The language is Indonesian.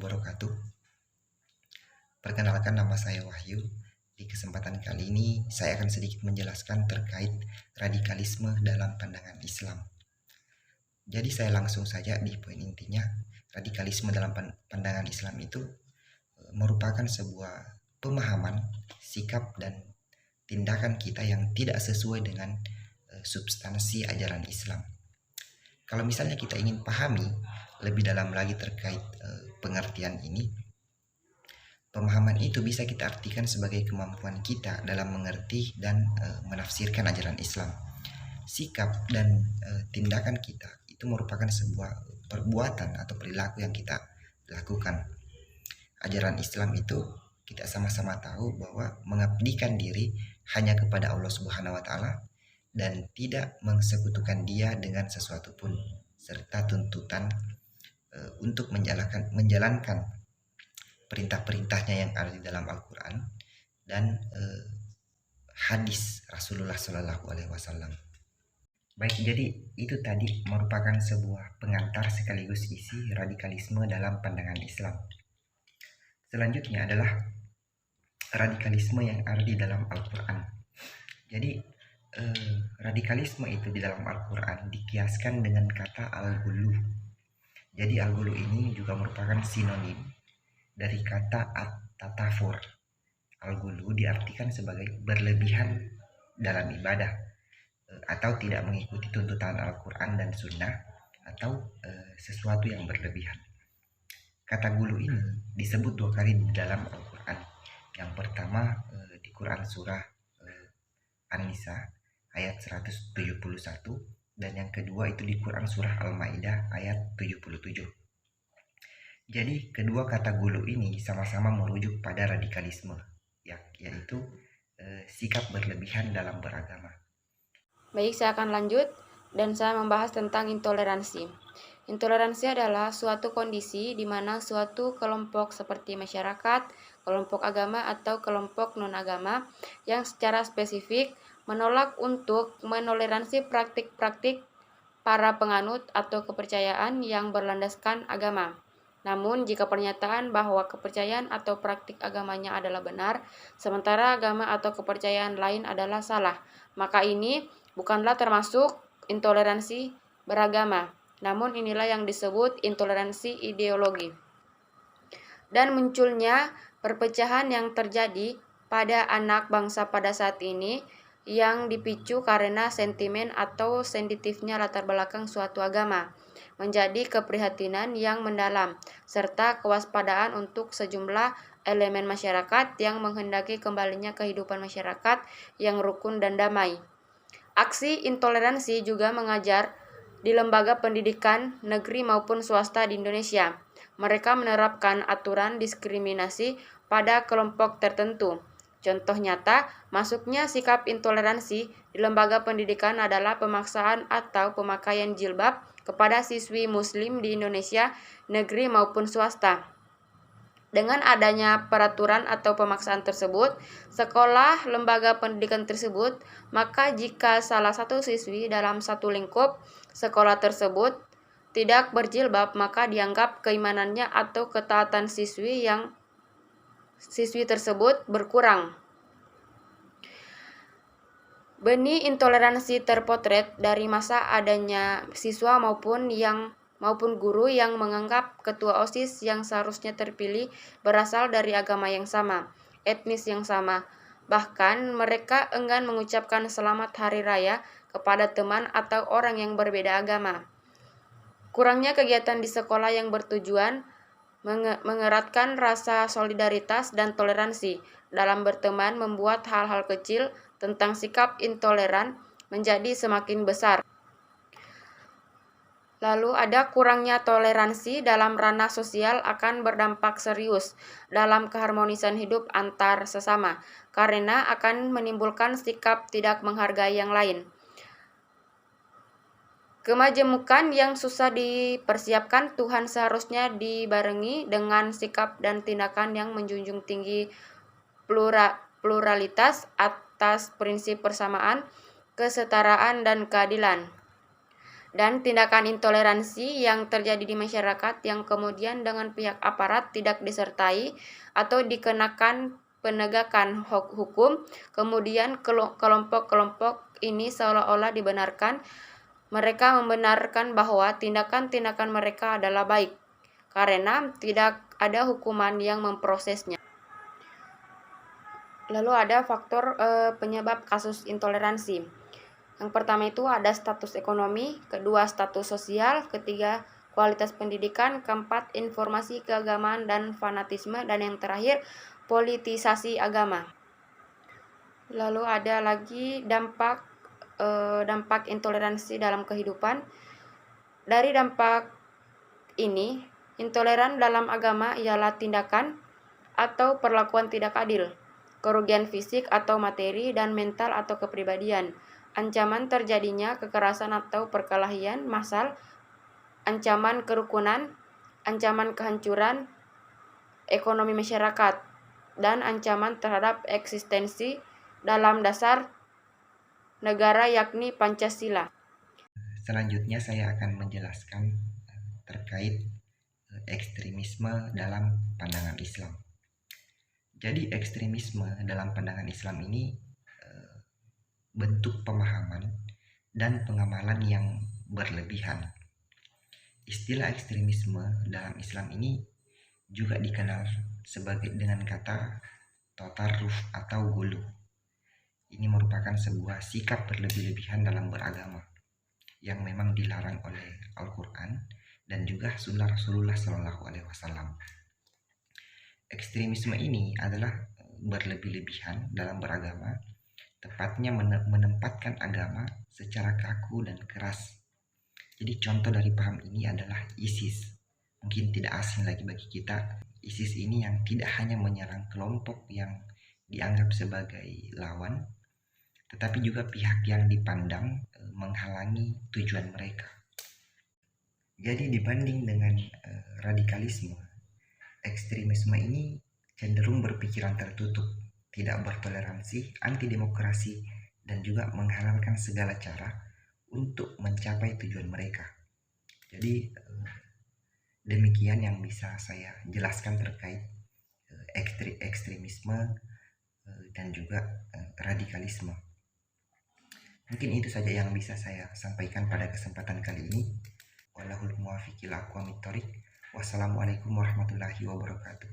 wabarakatuh. Perkenalkan, nama saya Wahyu. Di kesempatan kali ini saya akan sedikit menjelaskan terkait radikalisme dalam pandangan Islam. Jadi saya langsung saja di poin intinya. Radikalisme dalam pandangan Islam itu merupakan sebuah pemahaman, sikap, dan tindakan kita yang tidak sesuai dengan substansi ajaran Islam. Kalau misalnya kita ingin pahami lebih dalam lagi terkait pengertian ini, pemahaman itu bisa kita artikan sebagai kemampuan kita dalam mengerti dan menafsirkan ajaran Islam. Sikap dan tindakan kita itu merupakan sebuah perbuatan atau perilaku yang kita lakukan. Ajaran Islam itu kita sama-sama tahu bahwa mengabdikan diri hanya kepada Allah Subhanahu wa taala dan tidak mensekutukan Dia dengan sesuatu pun, serta tuntutan untuk menjalankan perintah-perintahnya yang ada di dalam Al-Quran dan hadis Rasulullah Shallallahu Alaihi Wasallam. Baik, jadi itu tadi merupakan sebuah pengantar sekaligus isi radikalisme dalam pandangan Islam. Selanjutnya adalah radikalisme yang ada di dalam Al-Quran. Jadi radikalisme itu di dalam Al-Quran dikiaskan dengan kata al-ghulu. Jadi al-ghulu ini juga merupakan sinonim dari kata at-tatafur. Al-ghulu diartikan sebagai berlebihan dalam ibadah atau tidak mengikuti tuntutan Al-Quran dan Sunnah atau sesuatu yang berlebihan. Kata ghulu ini disebut dua kali di dalam Al-Quran. Yang pertama di Quran surah An-Nisa ayat 171 dan yang kedua itu di Quran surah Al-Maidah ayat 77. Jadi kedua kata ghulu ini sama-sama merujuk pada radikalisme, yaitu sikap berlebihan dalam beragama. Baik, saya akan lanjut dan saya membahas tentang intoleransi. Intoleransi adalah suatu kondisi di mana suatu kelompok seperti masyarakat, kelompok agama atau kelompok non-agama yang secara spesifik menolak untuk menoleransi praktik-praktik para penganut atau kepercayaan yang berlandaskan agama. Namun, jika pernyataan bahwa kepercayaan atau praktik agamanya adalah benar, sementara agama atau kepercayaan lain adalah salah, maka ini bukanlah termasuk intoleransi beragama. Namun, inilah yang disebut intoleransi ideologi. Dan munculnya perpecahan yang terjadi pada anak bangsa pada saat ini yang dipicu karena sentimen atau sensitifnya latar belakang suatu agama, menjadi keprihatinan yang mendalam, serta kewaspadaan untuk sejumlah elemen masyarakat yang menghendaki kembalinya kehidupan masyarakat yang rukun dan damai. Aksi intoleransi juga mengajar di lembaga pendidikan negeri maupun swasta di Indonesia. Mereka menerapkan aturan diskriminasi pada kelompok tertentu. Contoh nyata, masuknya sikap intoleransi di lembaga pendidikan adalah pemaksaan atau pemakaian jilbab kepada siswi muslim di Indonesia, negeri maupun swasta. Dengan adanya peraturan atau pemaksaan tersebut, sekolah lembaga pendidikan tersebut, maka jika salah satu siswi dalam satu lingkup sekolah tersebut tidak berjilbab, maka dianggap keimanannya atau ketaatan siswi tersebut berkurang. Benih intoleransi terpotret dari masa adanya siswa maupun guru yang menganggap ketua OSIS yang seharusnya terpilih berasal dari agama yang sama, etnis yang sama. Bahkan mereka enggan mengucapkan selamat hari raya kepada teman atau orang yang berbeda agama. Kurangnya kegiatan di sekolah yang bertujuan mengeratkan rasa solidaritas dan toleransi dalam berteman membuat hal-hal kecil tentang sikap intoleran menjadi semakin besar. Lalu ada kurangnya toleransi dalam ranah sosial akan berdampak serius dalam keharmonisan hidup antar sesama, karena akan menimbulkan sikap tidak menghargai yang lain. Kemajemukan yang susah dipersiapkan Tuhan seharusnya dibarengi dengan sikap dan tindakan yang menjunjung tinggi pluralitas atas prinsip persamaan, kesetaraan, dan keadilan. dan tindakan intoleransi yang terjadi di masyarakat yang kemudian dengan pihak aparat tidak disertai atau dikenakan penegakan hukum, kemudian kelompok-kelompok ini seolah-olah dibenarkan. Mereka membenarkan bahwa tindakan-tindakan mereka adalah baik karena tidak ada hukuman yang memprosesnya. Lalu ada faktor penyebab kasus intoleransi. Yang pertama itu ada status ekonomi, kedua status sosial, ketiga kualitas pendidikan, keempat informasi keagamaan dan fanatisme, dan yang terakhir politisasi agama. Lalu ada lagi dampak intoleransi dalam kehidupan. Dari dampak ini, intoleran dalam agama ialah tindakan atau perlakuan tidak adil, kerugian fisik atau materi dan mental atau kepribadian, ancaman terjadinya kekerasan atau perkelahian massal, ancaman kerukunan, ancaman kehancuran ekonomi masyarakat, dan ancaman terhadap eksistensi dalam dasar negara yakni Pancasila. Selanjutnya saya akan menjelaskan terkait ekstremisme dalam pandangan Islam. Jadi ekstremisme dalam pandangan Islam ini bentuk pemahaman dan pengamalan yang berlebihan. Istilah ekstremisme dalam Islam ini juga dikenal sebagai dengan kata tatarruf atau gulu. Ini merupakan sebuah sikap berlebih-lebihan dalam beragama yang memang dilarang oleh Al-Quran dan juga Sunnah Rasulullah SAW. Ekstremisme ini adalah berlebih-lebihan dalam beragama, tepatnya menempatkan agama secara kaku dan keras. Jadi contoh dari paham ini adalah ISIS. Mungkin tidak asing lagi bagi kita. ISIS ini yang tidak hanya menyerang kelompok yang dianggap sebagai lawan, tetapi juga pihak yang dipandang menghalangi tujuan mereka. Jadi dibanding dengan radikalisme, ekstremisme ini cenderung berpikiran tertutup, tidak bertoleransi, anti demokrasi, dan juga menghalalkan segala cara untuk mencapai tujuan mereka. Jadi demikian yang bisa saya jelaskan terkait ekstremisme dan juga radikalisme. Mungkin itu saja yang bisa saya sampaikan pada kesempatan kali ini. Wallahul muwaffiq ila aqwamit thoriq. Wassalamualaikum warahmatullahi wabarakatuh.